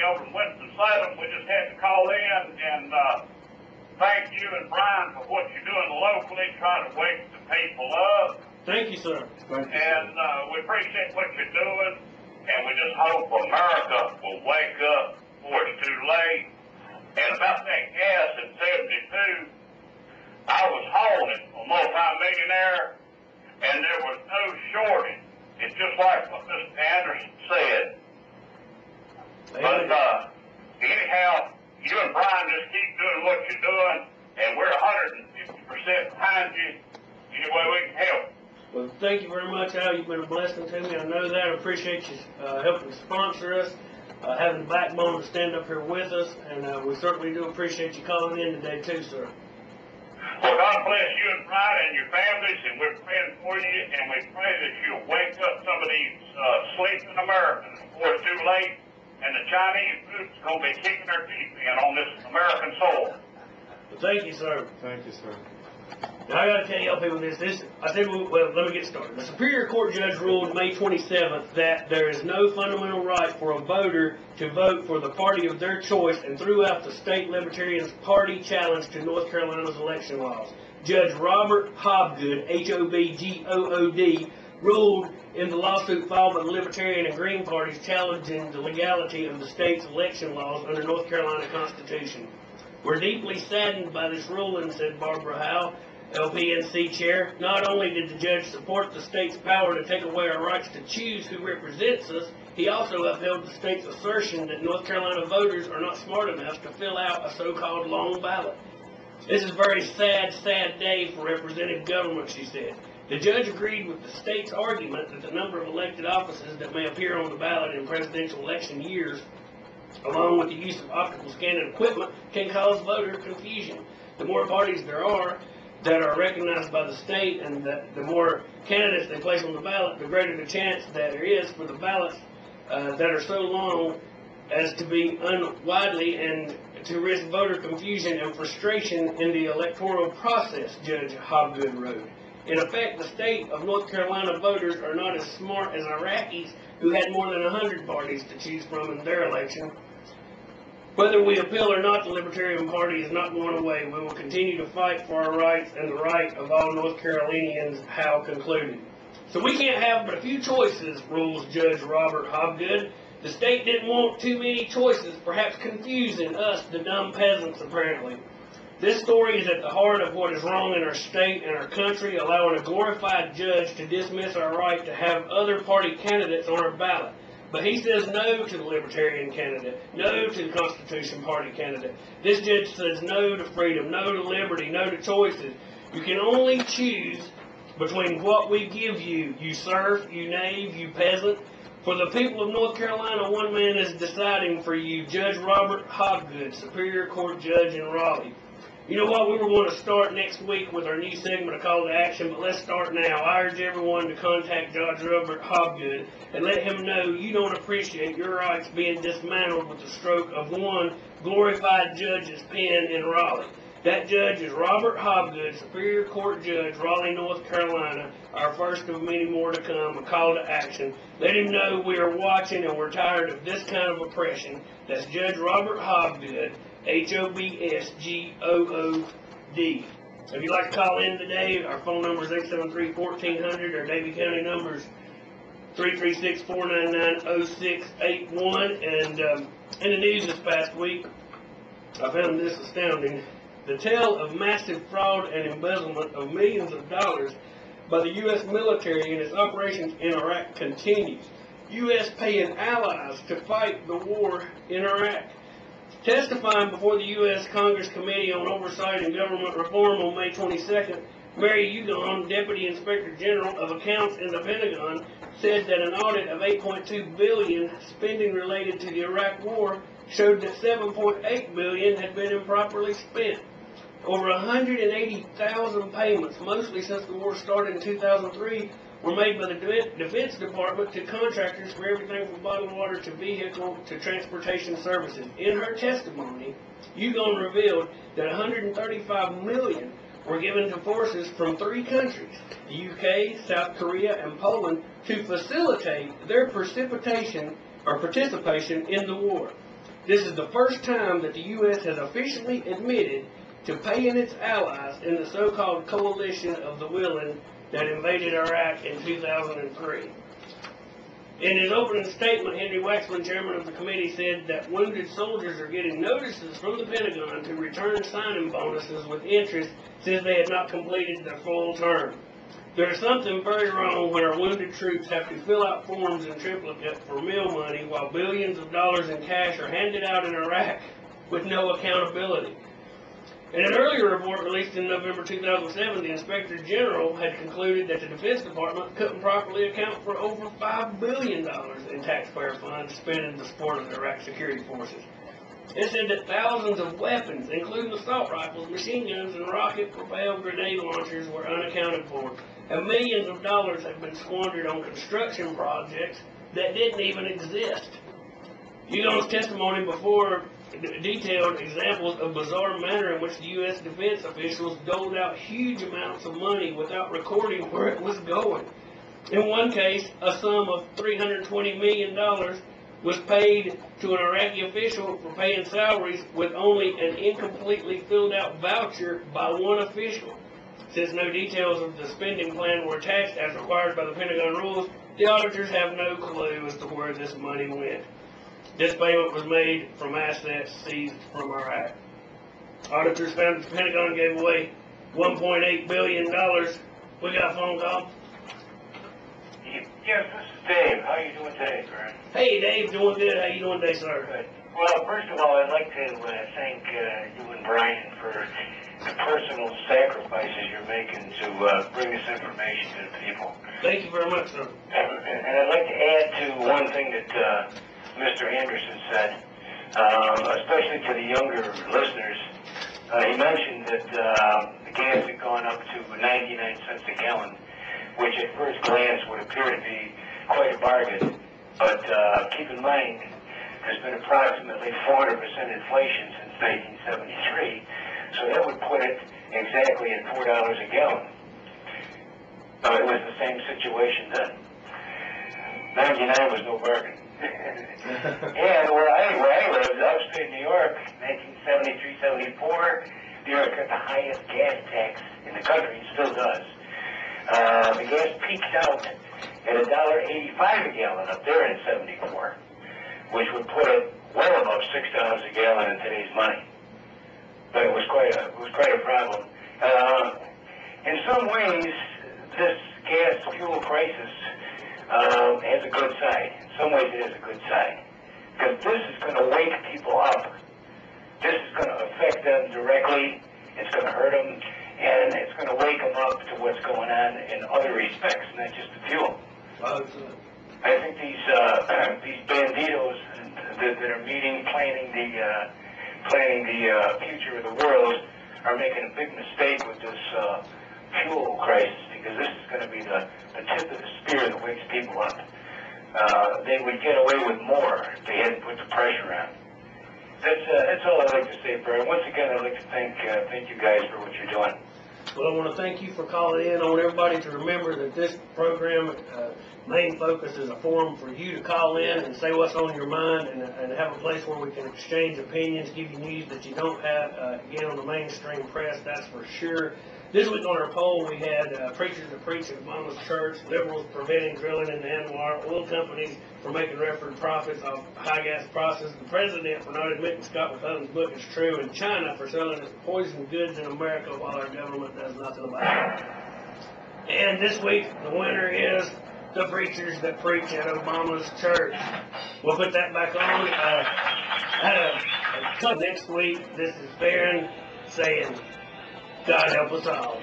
over in Winston-Salem. We just had to call in and thank you and Brian for what you're doing locally, trying to wake the people up. Thank you, sir. And we appreciate what you're doing, and we just hope America will wake up before it's too late. And about that gas in 72, I was hauling it, a multi-millionaire, and there was no shortage. It's just like what Mr. Anderson said. But anyhow, you and Brian just keep doing what you're doing, and we're 150% behind you any way we can help. Well, thank you very much, Al. You've been a blessing to me. I know that. I appreciate you helping sponsor us, having the backbone to stand up here with us, and we certainly do appreciate you calling in today, too, sir. Well, God bless you and Brian and your families, and we're praying for you, and we pray that you'll wake up some of these sleeping Americans before it's too late, and the Chinese food's going to be kicking their teeth in on this American soil. Well, thank you, sir. Thank you, sir. Now, I got to tell y'all people this. I said, well, let me get started. The Superior Court judge ruled May 27th that there is no fundamental right for a voter to vote for the party of their choice and threw out the state Libertarians' party challenge to North Carolina's election laws. Judge Robert Hobgood, Hobgood, ruled in the lawsuit filed by the Libertarian and Green parties challenging the legality of the state's election laws under North Carolina Constitution. We're deeply saddened by this ruling, said Barbara Howe, LPNC chair. Not only did the judge support the state's power to take away our rights to choose who represents us, he also upheld the state's assertion that North Carolina voters are not smart enough to fill out a so-called long ballot. This is a very sad, sad day for representative government, she said. The judge agreed with the state's argument that the number of elected offices that may appear on the ballot in presidential election years, along with the use of optical scanning equipment, can cause voter confusion. The more parties there are that are recognized by the state, and the more candidates they place on the ballot, the greater the chance that there is for the ballots that are so long as to be unwidely and to risk voter confusion and frustration in the electoral process, Judge Hobgood wrote. In effect, the state of North Carolina voters are not as smart as Iraqis who had more than 100 parties to choose from in their election. Whether we appeal or not, the Libertarian Party is not going away. We will continue to fight for our rights and the right of all North Carolinians, Howe concluded. So we can't have but a few choices, rules Judge Robert Hobgood. The state didn't want too many choices, perhaps confusing us, the dumb peasants, apparently. This story is at the heart of what is wrong in our state and our country, allowing a glorified judge to dismiss our right to have other party candidates on our ballot. But he says no to the Libertarian candidate, no to the Constitution Party candidate. This judge says no to freedom, no to liberty, no to choices. You can only choose between what we give you, you serf, you knave, you peasant. For the people of North Carolina, one man is deciding for you, Judge Robert Hobgood, Superior Court Judge in Raleigh. You know what, we were going to start next week with our new segment of Call to Action, but let's start now. I urge everyone to contact Judge Robert Hobgood and let him know you don't appreciate your rights being dismantled with the stroke of one glorified judge's pen in Raleigh. That judge is Robert Hobgood, Superior Court Judge, Raleigh, North Carolina, our first of many more to come, a call to action. Let him know we are watching and we're tired of this kind of oppression. That's Judge Robert Hobgood, Hobgood. If you'd like to call in today, our phone number is 873-1400. Our Davie County number is 336-499-0681. And in the news this past week, I found this astounding. The tale of massive fraud and embezzlement of millions of dollars by the U.S. military in its operations in Iraq continues. U.S. paying allies to fight the war in Iraq. Testifying before the U.S. Congress Committee on Oversight and Government Reform on May 22nd, Mary Ugon, Deputy Inspector General of Accounts in the Pentagon, said that an audit of $8.2 billion spending related to the Iraq War showed that $7.8 billion had been improperly spent. Over 180,000 payments, mostly since the war started in 2003, were made by the Defense Department to contractors for everything from bottled water to vehicle to transportation services. In her testimony, Ugon revealed that $135 million were given to forces from 3 countries, the UK, South Korea, and Poland, to facilitate their participation in the war. This is the first time that the U.S. has officially admitted to paying its allies in the so-called coalition of the willing that invaded Iraq in 2003. In his opening statement, Henry Waxman, chairman of the committee, said that wounded soldiers are getting notices from the Pentagon to return signing bonuses with interest since they had not completed their full term. There is something very wrong when our wounded troops have to fill out forms in triplicate for meal money while billions of dollars in cash are handed out in Iraq with no accountability. In an earlier report released in November 2007, the Inspector General had concluded that the Defense Department couldn't properly account for over $5 billion in taxpayer funds spent in the support of the Iraq security forces. It said that thousands of weapons, including assault rifles, machine guns, and rocket-propelled grenade launchers were unaccounted for, and millions of dollars have been squandered on construction projects that didn't even exist. Egon's testimony before detailed examples of bizarre manner in which the U.S. defense officials doled out huge amounts of money without recording where it was going. In one case, a sum of $320 million was paid to an Iraqi official for paying salaries with only an incompletely filled out voucher by one official. Since no details of the spending plan were attached as required by the Pentagon rules, the auditors have no clue as to where this money went. This payment was made from assets seized from Iraq. Auditors found that the Pentagon gave away $1.8 billion. We got a phone call. Yes, this is Dave. How are you doing today, Brian? Hey, Dave, doing good. How you doing today, sir? Good. Well, first of all, I'd like to thank you and Brian for the personal sacrifices you're making to bring this information to the people. Thank you very much, sir. And I'd like to add to one thing that Mr. Anderson said, especially to the younger listeners. He mentioned that the gas had gone up to 99 cents a gallon, which at first glance would appear to be quite a bargain. But keep in mind, there's been approximately 400% inflation since 1973, so that would put it exactly at $4 a gallon. It was the same situation then. 99 was no bargain. And where I lived, upstate New York, 1973, 74, New York got the highest gas tax in the country, and still does. The gas peaked out at $1.85 a gallon up there in 74, which would put it well above $6 a gallon in today's money. But it was quite a problem. In some ways, this gas fuel crisis has a good side. In some ways, it is a good side, because this is going to wake people up. This is going to affect them directly. It's going to hurt them. And it's going to wake them up to what's going on in other respects, not just the fuel. I think these banditos that are meeting, planning the future of the world, are making a big mistake with this fuel crisis, because this is going to be the tip of the spear that wakes people up. They would get away with more if they hadn't put the pressure on. That's all I'd like to say, Brian. Once again, I'd like to thank you guys for what you're doing. Well, I want to thank you for calling in. I want everybody to remember that this program main focus is a forum for you to call in and say what's on your mind, and have a place where we can exchange opinions, give you news that you don't have, again, on the mainstream press, that's for sure. This week on our poll, we had preachers that preach at Obama's church, liberals preventing drilling in the Anwar, oil companies for making record profits off high gas prices, the president for not admitting Scott McClellan's book is true, and China for selling its poison goods in America while our government does nothing about it. And this week, the winner is the preachers that preach at Obama's church. We'll put that back on. Until next week, this is Barron saying, God help us all.